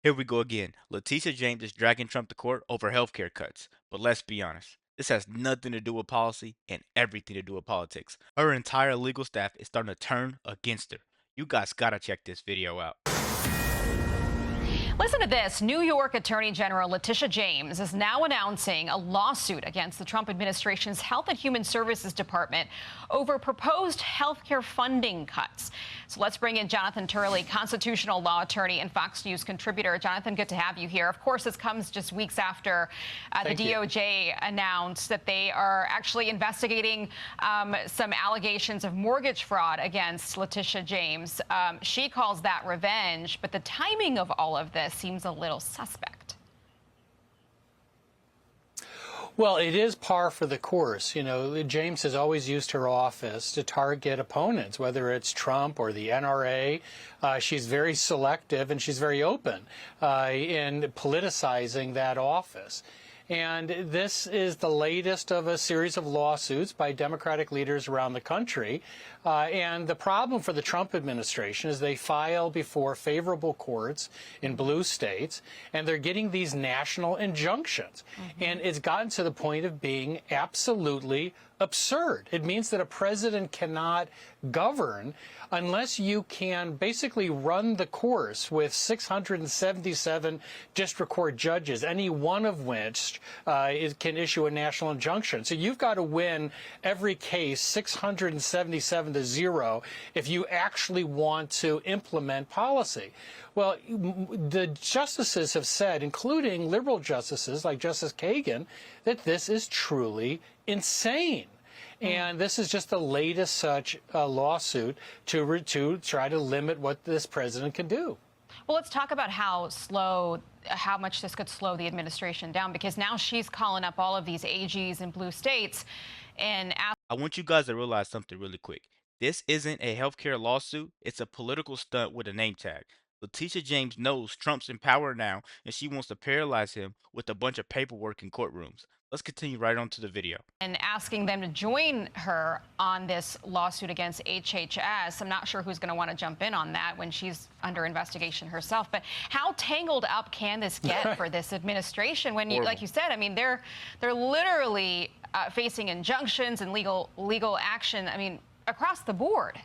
Here we go again. Letitia James is dragging Trump to court over healthcare cuts. But let's be honest, this has nothing to do with policy and everything to do with politics. Her entire legal staff is starting to turn against her. You guys gotta check this video out. Listen to this. New York Attorney General Letitia James is now announcing a lawsuit against the Trump administration's Health and Human Services Department over proposed health care funding cuts. So let's bring in Jonathan Turley, constitutional law attorney and Fox News contributor. Jonathan, good to have you here. Of course, this comes just weeks after the DOJ announced that they are actually investigating some allegations of mortgage fraud against Letitia James. She calls that revenge, but the timing of all of this seems a little suspect. Well, it is par for the course. You know, James has always used her office to target opponents, whether it's Trump or the NRA. She's very selective and she's very open in politicizing that office. And this is the latest of a series of lawsuits by Democratic leaders around the country. And the problem for the Trump administration is they file before favorable courts in blue states, and they're getting these national injunctions. And it's gotten to the point of being absolutely absurd. It means that a president cannot govern unless you can basically run the course with 677 district court judges, any one of which can issue a national injunction. So you've got to win every case 677-0 if you actually want to implement policy. Well, the justices have said, including liberal justices like Justice Kagan, that this is truly insane. And this is just the latest such lawsuit to try to limit what this president can do. Well, let's talk about how much this could slow the administration down, because now she's calling up all of these AGs in blue states and I want you guys to realize something really quick. This isn't a healthcare lawsuit, it's a political stunt with a name tag. Letitia James knows Trump's in power now, and she wants to paralyze him with a bunch of paperwork in courtrooms. Let's continue right on to the video. and asking them to join her on this lawsuit against HHS. I'm not sure who's going to want to jump in on that when she's under investigation herself. But how tangled up can this get for this administration when, like you said, I mean, they're literally facing injunctions and legal action, I mean, across the board.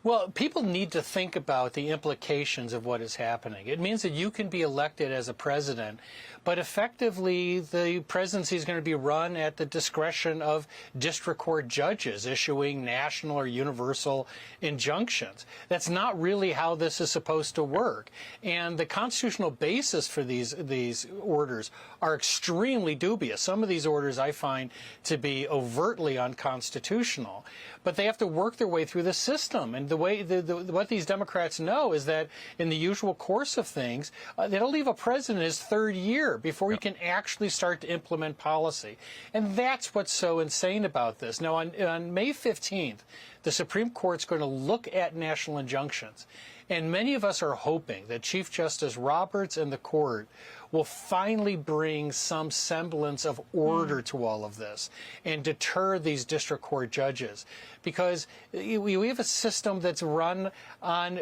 Well, people need to think about the implications of what is happening. It means that you can be elected as a president, but effectively the presidency is going to be run at the discretion of district court judges issuing national or universal injunctions. That's not really how this is supposed to work. And the constitutional basis for these orders are extremely dubious. Some of these orders I find to be overtly unconstitutional, but they have to work their way through the system. And what these Democrats know is that in the usual course of things, they'll leave a president his third year before he can actually start to implement policy. And that's what's so insane about this. Now, on May 15th, the Supreme Court's going to look at national injunctions. And many of us are hoping that Chief Justice Roberts and the court will finally bring some semblance of order to all of this and deter these district court judges. Because we have a system that's run on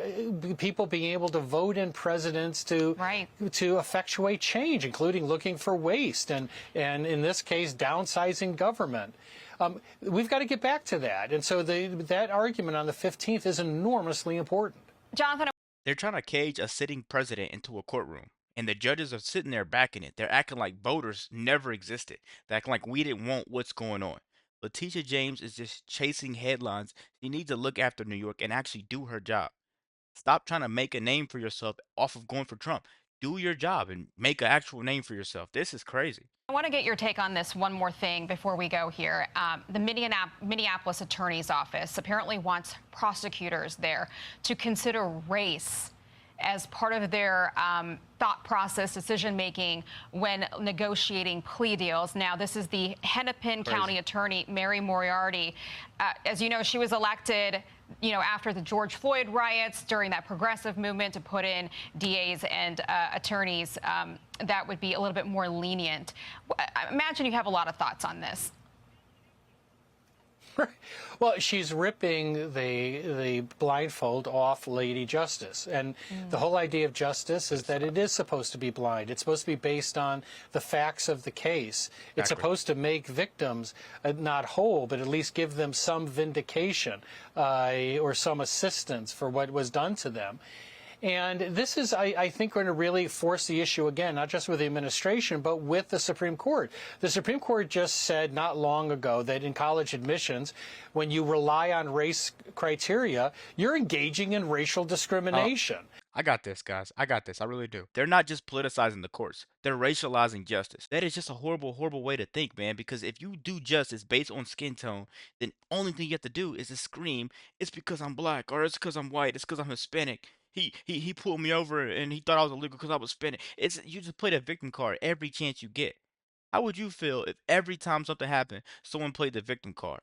people being able to vote in presidents to effectuate change, including looking for waste and in this case, downsizing government. We've got to get back to that. And so that argument on the 15th is enormously important. Jonathan, They're trying to cage a sitting president into a courtroom, and the judges are sitting there backing it. They're acting like voters never existed. They're acting like we didn't want what's going on. Letitia James is just chasing headlines. She needs to look after New York and actually do her job. Stop trying to make a name for yourself off of going for Trump. Do your job and make an actual name for yourself. This is crazy. I want to get your take on this one more thing before we go here. The Minneapolis Attorney's Office apparently wants prosecutors there to consider race as part of their thought process, decision-making when negotiating plea deals. Now, this is the Hennepin County Attorney, Mary Moriarty. As you know, she was elected, after the George Floyd riots, during that progressive movement to put in DAs and attorneys that would be a little bit more lenient. I imagine you have a lot of thoughts on this. Well, she's ripping the blindfold off Lady Justice. And the whole idea of justice is that it is supposed to be blind. It's supposed to be based on the facts of the case. It's supposed to make victims not whole, but at least give them some vindication or some assistance for what was done to them. And this is, I think, going to really force the issue again, not just with the administration, but with the Supreme Court. The Supreme Court just said not long ago that in college admissions, when you rely on race criteria, you're engaging in racial discrimination. I got this, guys. I got this. I really do. They're not just politicizing the courts. They're racializing justice. That is just a horrible, horrible way to think, man, because if you do justice based on skin tone, then only thing you have to do is to scream, it's because I'm black, or it's because I'm white, it's because I'm Hispanic. He pulled me over and he thought I was illegal because I was Hispanic. It's you just play the victim card every chance you get. How would you feel if every time something happened, someone played the victim card?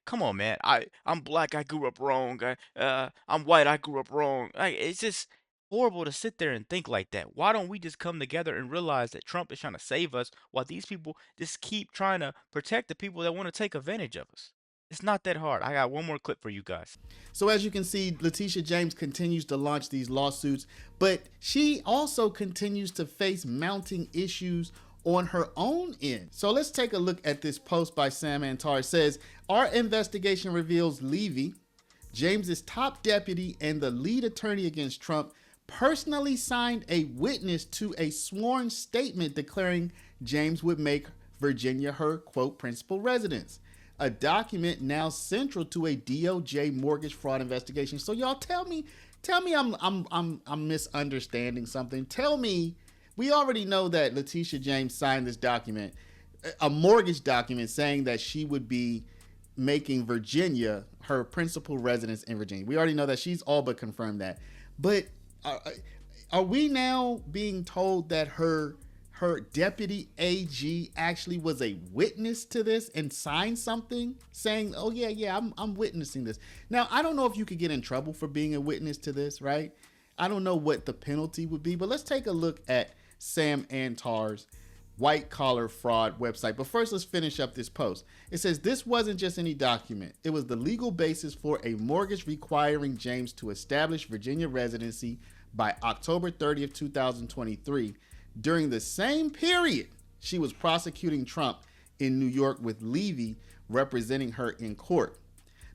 Come on, man. I'm black. I grew up wrong. I'm white. I grew up wrong. It's just horrible to sit there and think like that. Why don't we just come together and realize that Trump is trying to save us while these people just keep trying to protect the people that want to take advantage of us? It's not that hard. I got one more clip for you guys. So as you can see, Letitia James continues to launch these lawsuits, but she also continues to face mounting issues on her own end. So let's take a look at this post by Sam Antar. It says, our investigation reveals Levy, James's top deputy and the lead attorney against Trump, personally signed a witness to a sworn statement declaring James would make Virginia her, quote, principal residence. A document now central to a DOJ mortgage fraud investigation. So y'all tell me I'm misunderstanding something. Tell me, we already know that Letitia James signed this document, a mortgage document saying that she would be making Virginia her principal residence in Virginia. We already know that. She's all but confirmed that. But are we now being told that her deputy AG actually was a witness to this and signed something saying, oh yeah, I'm witnessing this. Now, I don't know if you could get in trouble for being a witness to this, right? I don't know what the penalty would be, but let's take a look at Sam Antar's white collar fraud website. But first, let's finish up this post. It says, this wasn't just any document. It was the legal basis for a mortgage requiring James to establish Virginia residency by October 30th, 2023. During the same period, she was prosecuting Trump in New York with Levy representing her in court.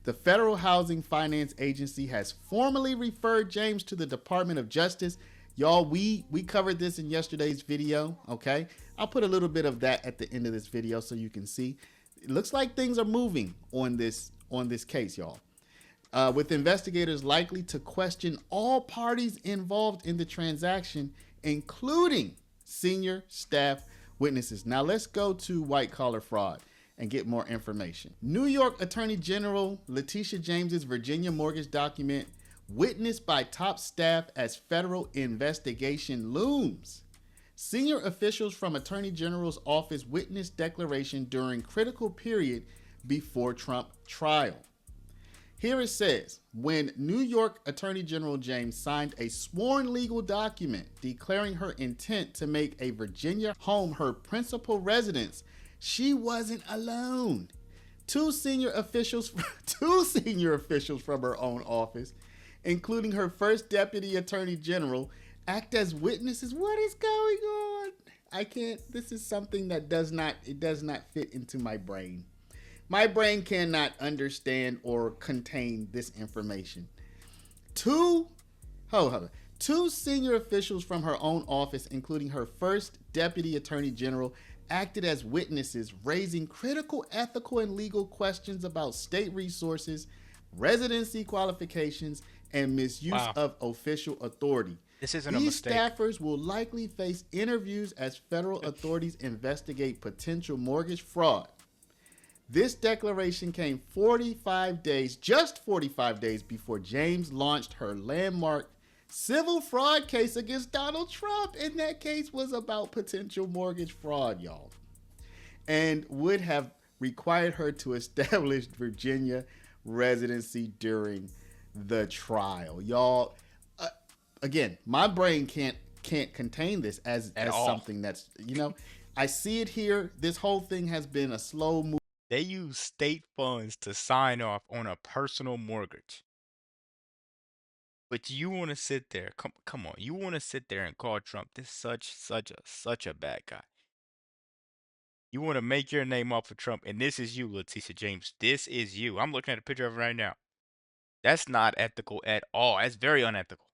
The Federal Housing Finance Agency has formally referred James to the Department of Justice. Y'all, we covered this in yesterday's video, okay? I'll put a little bit of that at the end of this video so you can see. It looks like things are moving on this case, y'all. With investigators likely to question all parties involved in the transaction, including senior staff witnesses. Now let's go to white collar fraud and get more information. New York Attorney General Letitia James's Virginia mortgage document witnessed by top staff as federal investigation looms. Senior officials from Attorney General's office witnessed declaration during critical period before Trump trial. Here it says, when New York Attorney General James signed a sworn legal document declaring her intent to make a Virginia home her principal residence, she wasn't alone. Two senior officials from her own office, including her first deputy attorney general, act as witnesses. What is going on? This is something that does not fit into my brain. My brain cannot understand or contain this information. Two senior officials from her own office, including her first deputy attorney general, acted as witnesses, raising critical ethical and legal questions about state resources, residency qualifications, and misuse of official authority. This isn't a mistake. These staffers will likely face interviews as federal authorities investigate potential mortgage fraud. This declaration came just 45 days before James launched her landmark civil fraud case against Donald Trump. And that case was about potential mortgage fraud, y'all, and would have required her to establish Virginia residency during the trial. Y'all, again, my brain can't contain this as something that's, I see it here. This whole thing has been a slow move. They use state funds to sign off on a personal mortgage. But you want to sit there, come on, you want to sit there and call Trump this such a bad guy. You want to make your name off of Trump, and this is you, Letitia James. This is you. I'm looking at a picture of it right now. That's not ethical at all. That's very unethical.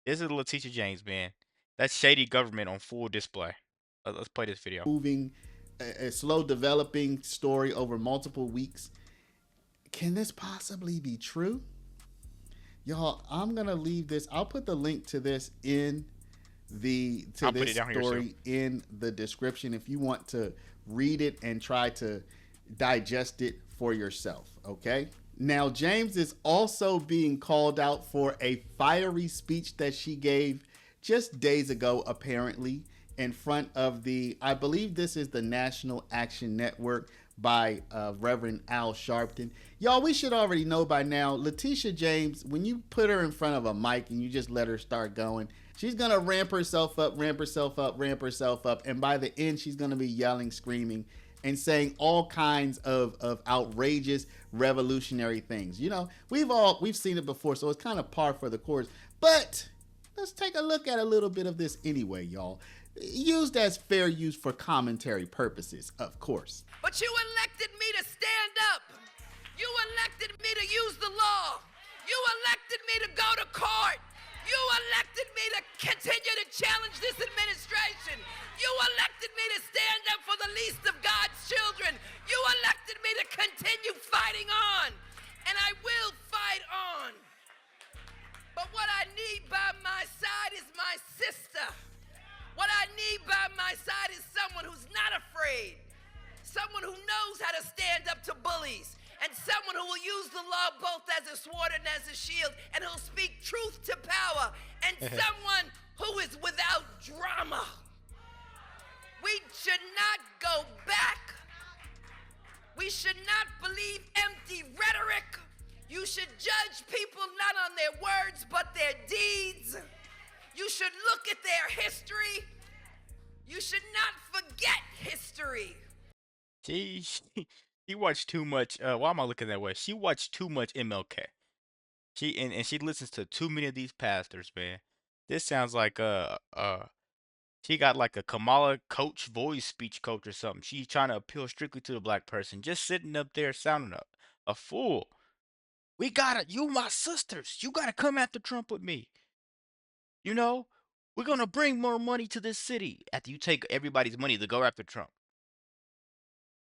This is Letitia James, man. That's shady government on full display. Let's play this video. Moving, a slow developing story over multiple weeks. Can this possibly be true? Y'all, I'm gonna leave this. I'll put the link to this in I'll put it this down here story in the description if you want to read it and try to digest it for yourself. Okay. Now, James is also being called out for a fiery speech that she gave just days ago, apparently, in front of I believe this is the National Action Network by Reverend Al Sharpton. Y'all, we should already know by now, Letitia James, when you put her in front of a mic and you just let her start going, she's going to ramp herself up, ramp herself up, ramp herself up. And by the end, she's going to be yelling, screaming, and saying all kinds of outrageous revolutionary things. You know, we've seen it before, so it's kind of par for the course. But let's take a look at a little bit of this anyway, y'all. Used as fair use for commentary purposes, of course. But you elected me to stand up. You elected me to use the law. You elected me to go to court. You elected me to continue to challenge this administration. You elected me to stand up for the least of God's children. You elected me to continue fighting on. And I will fight on. But what I need by my side is my sister. What I need by my side is someone who's not afraid. Someone who knows how to stand up to bullies. And someone who will use the law both as a sword and as a shield. And who'll speak truth to power. And someone who is without drama. We should not go back. We should not believe empty rhetoric. You should judge people not on their words but their deeds. You should look at their history. You should not forget history. She watched too much. Why am I looking that way? She watched too much MLK. And she listens to too many of these pastors, man. This sounds like she got like a Kamala coach voice speech coach or something. She's trying to appeal strictly to the black person, just sitting up there sounding a fool. We gotta, you my sisters. You gotta come after Trump with me. You know, we're gonna bring more money to this city after you take everybody's money to go after Trump.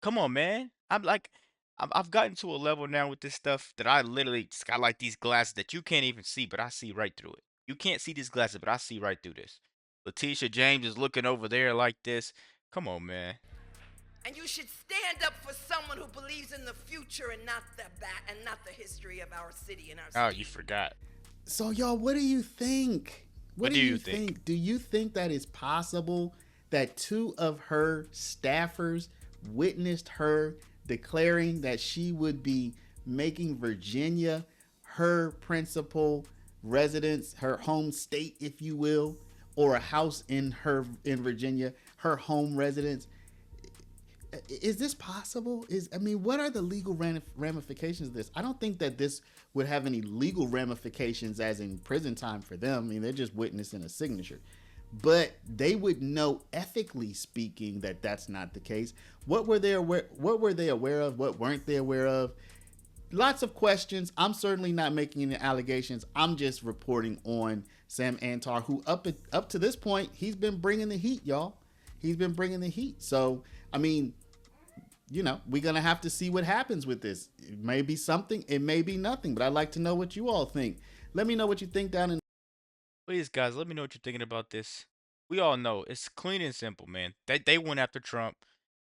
Come on, man. I've gotten to a level now with this stuff that I literally just got like these glasses that you can't even see, but I see right through it. You can't see these glasses, but I see right through this. Letitia James is looking over there like this. Come on, man. And you should stand up for someone who believes in the future and not the history of our city and our Oh, state. you forgot. So, y'all, what do you think? What do you think? Do you think that it's possible that two of her staffers witnessed her declaring that she would be making Virginia her principal residence, her home state, if you will, or a house in Virginia, her home residence? Is this possible? What are the legal ramifications of this? I don't think that this would have any legal ramifications as in prison time for them. I mean, they're just witnessing a signature. But they would know, ethically speaking, that that's not the case. What were they aware of? What weren't they aware of? Lots of questions. I'm certainly not making any allegations. I'm just reporting on Sam Antar, who up to this point, he's been bringing the heat, y'all. He's been bringing the heat. So, I mean, you know, we're going to have to see what happens with this. It may be something, it may be nothing, but I'd like to know what you all think. Let me know what you think down in. Please, guys, let me know what you're thinking about this. We all know it's clean and simple, man. They went after Trump.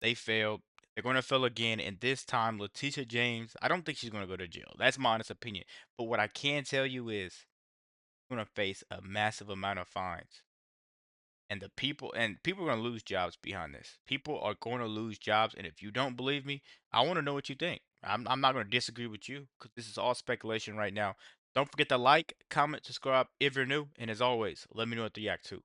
They failed. They're going to fail again. And this time, Letitia James, I don't think she's going to go to jail. That's my honest opinion. But what I can tell you is she's going to face a massive amount of fines. And people are going to lose jobs behind this. People are going to lose jobs. And if you don't believe me, I want to know what you think. I'm not going to disagree with you because this is all speculation right now. Don't forget to like, comment, subscribe if you're new. And as always, let me know what to react to.